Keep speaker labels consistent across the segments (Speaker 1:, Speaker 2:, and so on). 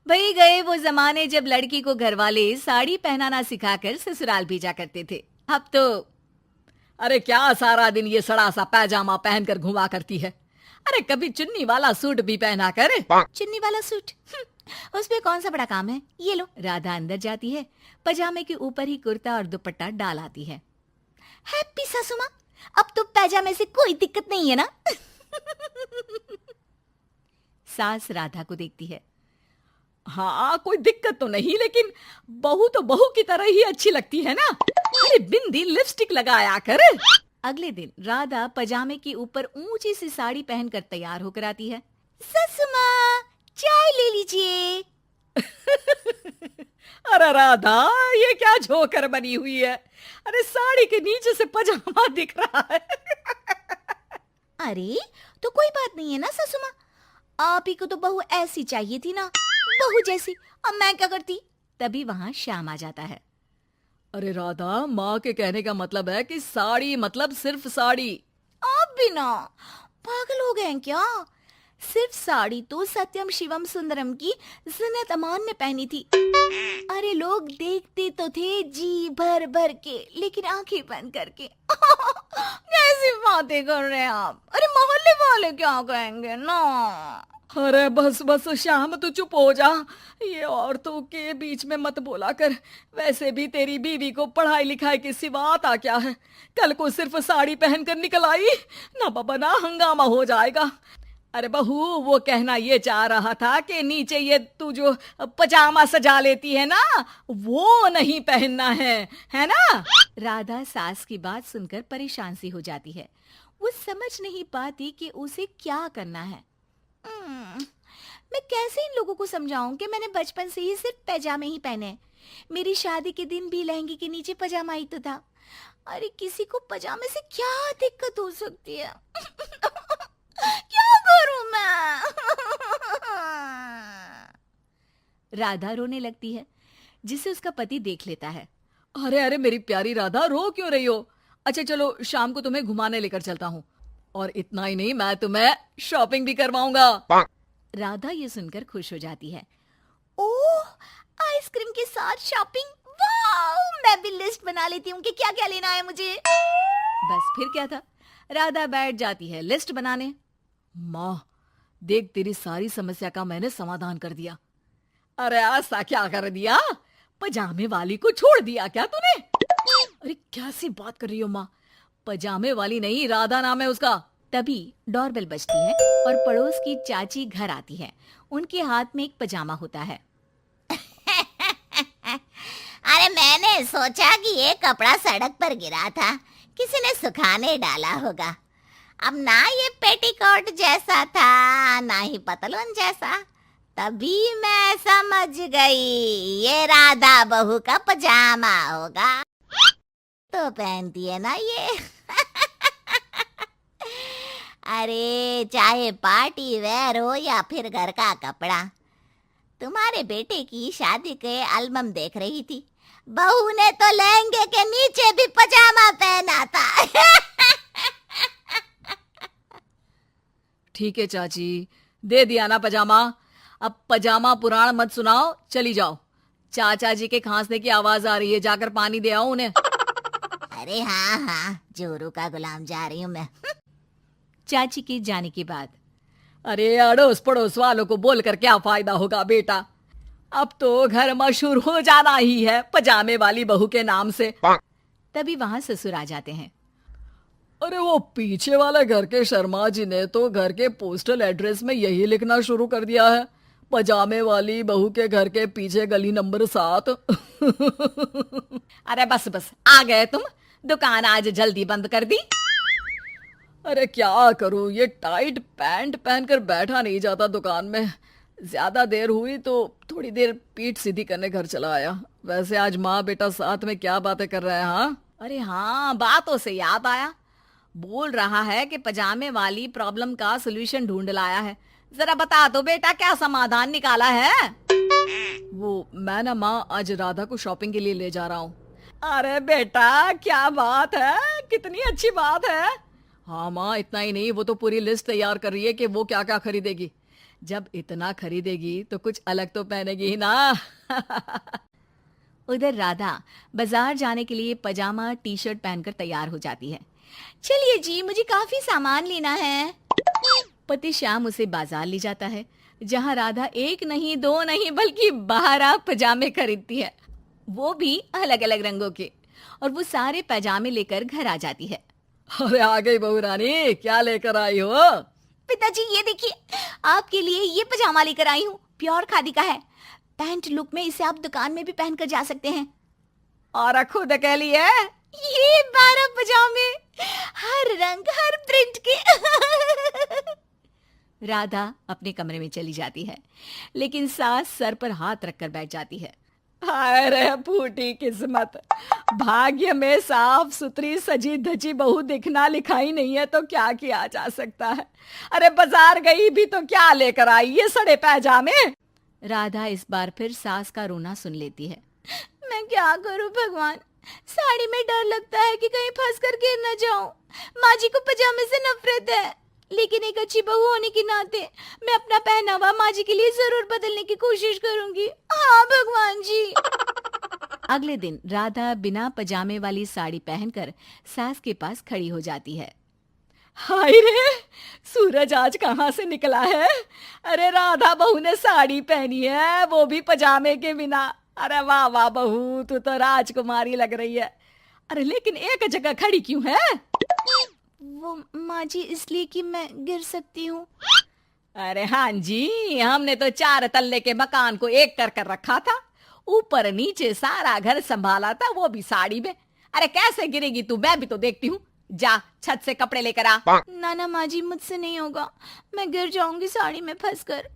Speaker 1: वही गए वो जमाने जब लड़की को घरवाले साड़ी पहनाना सिखाकर ससुराल भेजा करते थे। अब तो अरे क्या सारा दिन ये सड़ा सा पैजामा पहनकर घुमा करती है। अरे कभी चुन्नी वाला सूट भी पहना कर। चुन्नी वाला सूट उसमें कौन सा बड़ा काम है। ये लो। राधा अंदर जाती है, पजामे के ऊपर ही कुर्ता और दुपट्टा डाल आती है। हैप्पी सासू माँ, अब तो पैजामे से कोई दिक्कत नहीं है ना। सास राधा को देखती है। हाँ कोई दिक्कत तो नहीं, लेकिन बहू तो बहू की तरह ही अच्छी लगती है ना। अरे बिंदी लिपस्टिक लगाया कर। अगले दिन राधा पजामे के ऊपर ऊंची सी साड़ी पहनकर तैयार होकर आती है। ससु माँ, चाय ले लीजिए। अरे राधा, ये क्या झोकर बनी हुई है। अरे साड़ी के नीचे से पजामा दिख रहा है। अरे तो कोई बात नहीं है ना ससु माँ, आप ही को तो बहू ऐसी चाहिए थी ना, बहू जैसी। अब मैं क्या करती। तभी वहां श्याम आ जाता है। अरे राधा, माँ के कहने का मतलब है कि साड़ी मतलब सिर्फ साड़ी। आप भी ना पागल हो गए हैं क्या। सिर्फ साड़ी तो सत्यम शिवम सुंदरम की जिन्नत अमान ने पहनी थी। अरे लोग देखते तो थे जी भर भर के, लेकिन आंखें बंद करके। कैसी बातें कर रहे हैं आप। अरे मोहल्ले वाले क्या कहेंगे ना। अरे बस बस श्याम, तू चुप हो जा। ये औरतों के बीच में मत बोला कर। वैसे भी तेरी बीवी को पढ़ाई लिखाई के सिवा आता क्या है। कल को सिर्फ साड़ी पहनकर निकल आई ना बाबा ना, हंगामा हो जाएगा। अरे बहू, वो कहना ये चाह रहा था कि नीचे ये तू जो पजामा सजा लेती है ना, वो नहीं पहनना है ना। राधा सास की बात सुनकर परेशान सी हो जाती है। वो समझ नहीं पाती कि उसे क्या करना है। मैं कैसे इन लोगों को समझाऊं कि मैंने बचपन से ही सिर्फ पैजामे ही पहने। मेरी शादी के दिन भी लहंगे के नीचे पजामा ही तो था। अरे किसी को पजामे से क्या दिक्कत हो सकती है। क्या करूं मैं। राधा रोने लगती है, जिसे उसका पति देख लेता है। अरे अरे मेरी प्यारी राधा, रो क्यों रही हो। अच्छा चलो, शाम को तुम्हें घुमाने लेकर चलता हूँ, और इतना ही नहीं, मैं तुम्हें शॉपिंग भी करवाऊंगा। राधा ये सुनकर खुश हो जाती है। ओह, आइसक्रीम के साथ शॉपिंग, वाह। मैं भी लिस्ट बना लेती हूँ कि क्या क्या लेना है मुझे। बस फिर क्या था, राधा बैठ जाती है लिस्ट बनाने। माँ देख, तेरी सारी समस्या का मैंने समाधान कर दिया। अरे ऐसा क्या कर दिया, पजामे वाली को छोड़ दिया क्या तूने। अरे कैसी बात कर रही हो माँ, पजामे वाली नहीं, राधा नाम है उसका। तभी डोरबेल बजती है और पड़ोस की चाची घर आती है। उनके हाथ में एक पजामा होता है।
Speaker 2: अरे मैंने सोचा कि ये कपड़ा सड़क पर गिरा था, किसी ने सुखाने डाला होगा। अब ना ये पेटीकोट जैसा था, ना ही पतलून जैसा। तभी मैं समझ गई ये राधा बहू का पजामा होगा। तो पहनती है ना ये। अरे चाहे पार्टी वेयर हो या फिर घर का कपड़ा, तुम्हारे बेटे की शादी के एल्बम देख रही थी, बहू ने तो लहंगे के नीचे भी पजामा पहना था।
Speaker 1: ठीक है चाची, दे दिया ना पजामा। अब पजामा पुराण मत सुनाओ, चली जाओ। चाचा जी के खांसने की आवाज आ रही है, जाकर पानी दे आओ उन्हें।
Speaker 2: अरे हाँ हाँ, जोरू का गुलाम जा रही हूँ मैं।
Speaker 1: चाची के जाने के बाद, अरे अड़ोस पड़ोस वालों को बोलकर क्या फायदा होगा बेटा। अब तो घर मशहूर हो जाना ही है पजामे वाली बहू के नाम से। तभी वहां ससुर आ जाते हैं। अरे वो पीछे वाले घर के शर्मा जी ने तो घर के पोस्टल एड्रेस में यही लिखना शुरू कर दिया है, पजामे वाली बहू के घर के पीछे गली नंबर 7। अरे बस बस, आ गए तुम। दुकान आज जल्दी बंद कर दी। अरे क्या करूं, ये टाइट पैंट पहनकर बैठा नहीं जाता दुकान में। ज्यादा देर हुई तो थोड़ी देर पीठ सीधी करने घर चला आया। वैसे आज माँ बेटा साथ में क्या बातें कर रहे हैं। हाँ अरे हाँ, बातों से याद आया। बोल रहा है कि पजामे वाली प्रॉब्लम का सलूशन ढूंढ लाया है। जरा बता दो बेटा, क्या समाधान निकाला है। वो मैं ना माँ आज राधा को शॉपिंग के लिए ले जा रहा हूँ। अरे बेटा क्या बात है, कितनी अच्छी बात है। हाँ माँ, इतना ही नहीं, वो तो पूरी लिस्ट तैयार कर रही है कि वो क्या क्या खरीदेगी। जब इतना खरीदेगी तो कुछ अलग तो पहनेगी ही ना। उधर राधा बाजार जाने के लिए पजामा टी शर्ट पहनकर तैयार हो जाती है। चलिए जी, मुझे काफी सामान लेना है। पति श्याम उसे बाजार ले जाता है, जहां राधा एक नहीं दो नहीं बल्कि 12 पजामे खरीदती है, वो भी अलग अलग रंगों के। और वो सारे पजामे लेकर घर आ जाती है। अरे आ गई बहू रानी, क्या लेकर आई हो? पिताजी ये देखिए, आपके लिए ये पजामा लेकर आई हूँ, प्योर खादी का है। पैंट लुक में इसे आप दुकान में भी पहनकर जा सकते हैं। और खुद कह लिए ये 12 पजामे, हर रंग हर प्रिंट के। राधा अपने कमरे में चली जाती है, लेकिन सास सर पर हाथ रखकर बैठ जाती है। हाय रे फूटी किस्मत, भाग्य में साफ सुथरी सजी धजी बहू दिखना लिखाई नहीं है तो क्या किया जा सकता है। अरे बाजार गई भी तो क्या लेकर आई ये सड़े पैजामे। राधा इस बार फिर सास का रोना सुन लेती है। मैं क्या करूं भगवान, साड़ी में डर लगता है कि कहीं फंस कर गिर न जाऊं। माँ जी को पजामे से नफरत है, लेकिन एक अच्छी बहू होने के नाते मैं अपना पहनावा माँ जी के लिए जरूर बदलने की कोशिश करूंगी। हाँ भगवान जी। अगले दिन राधा बिना पजामे वाली साड़ी पहनकर सास के पास खड़ी हो जाती है। हाय रे, सूरज आज कहाँ से निकला है? अरे राधा बहू ने साड़ी पहनी है, वो भी पजामे के बिना। अरे वाह वाह बहू, तू तो राजकुमारी लग रही है। अरे लेकिन एक जगह खड़ी क्यों है? वो माँ जी इसलिए कि मैं गिर सकती हूँ। अरे हाँ जी, हमने तो 4 तल्ले के मकान को एक कर रखा था, ऊपर नीचे सारा घर संभाला था, वो भी साड़ी में। अरे कैसे गिरेगी तू, मैं भी तो देखती हूँ। जा छत से कपड़े लेकर आ। ना माँ जी, मुझसे नहीं होगा, मैं गिर जाऊंगी साड़ी में फंसकर।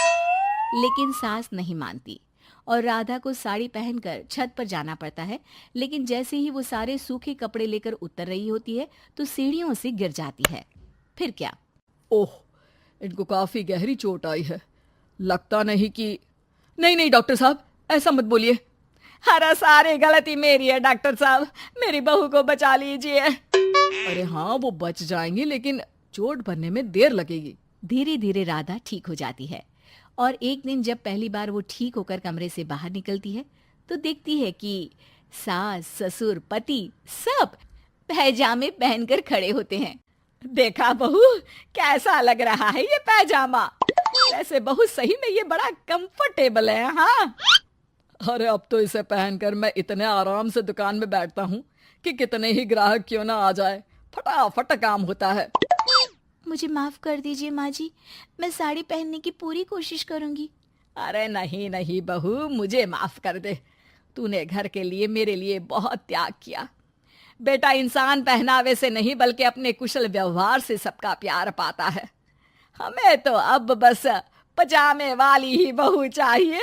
Speaker 1: लेकिन सास नहीं मानती और राधा को साड़ी पहनकर छत पर जाना पड़ता है। लेकिन जैसे ही वो सारे सूखे कपड़े लेकर उतर रही होती है तो सीढ़ियों से गिर जाती है। फिर क्या? ओह, इनको काफी गहरी चोट आई है, लगता नहीं कि। नहीं डॉक्टर साहब, ऐसा मत बोलिए। अरे सारी गलती मेरी है डॉक्टर साहब, मेरी बहू को बचा लीजिए। अरे हाँ, वो बच जाएंगी, लेकिन चोट भरने में देर लगेगी। धीरे धीरे राधा ठीक हो जाती है और एक दिन जब पहली बार वो ठीक होकर कमरे से बाहर निकलती है तो देखती है कि सास ससुर पति सब पैजामे पहनकर खड़े होते हैं। देखा बहू, कैसा लग रहा है ये पैजामा? वैसे बहू सही में ये बड़ा कंफर्टेबल है। हाँ, अरे अब तो इसे पहनकर मैं इतने आराम से दुकान में बैठता हूँ कि कितने ही ग्राहक क्यों ना आ जाए, फटाफट काम होता है। मुझे माफ कर दीजिए माँ जी, मैं साड़ी पहनने की पूरी कोशिश करूंगी। अरे नहीं बहू, मुझे माफ कर दे, तूने घर के लिए मेरे लिए बहुत त्याग किया। बेटा इंसान पहनावे से नहीं बल्कि अपने कुशल व्यवहार से सबका प्यार पाता है। हमें तो अब बस पजामे वाली ही बहू चाहिए।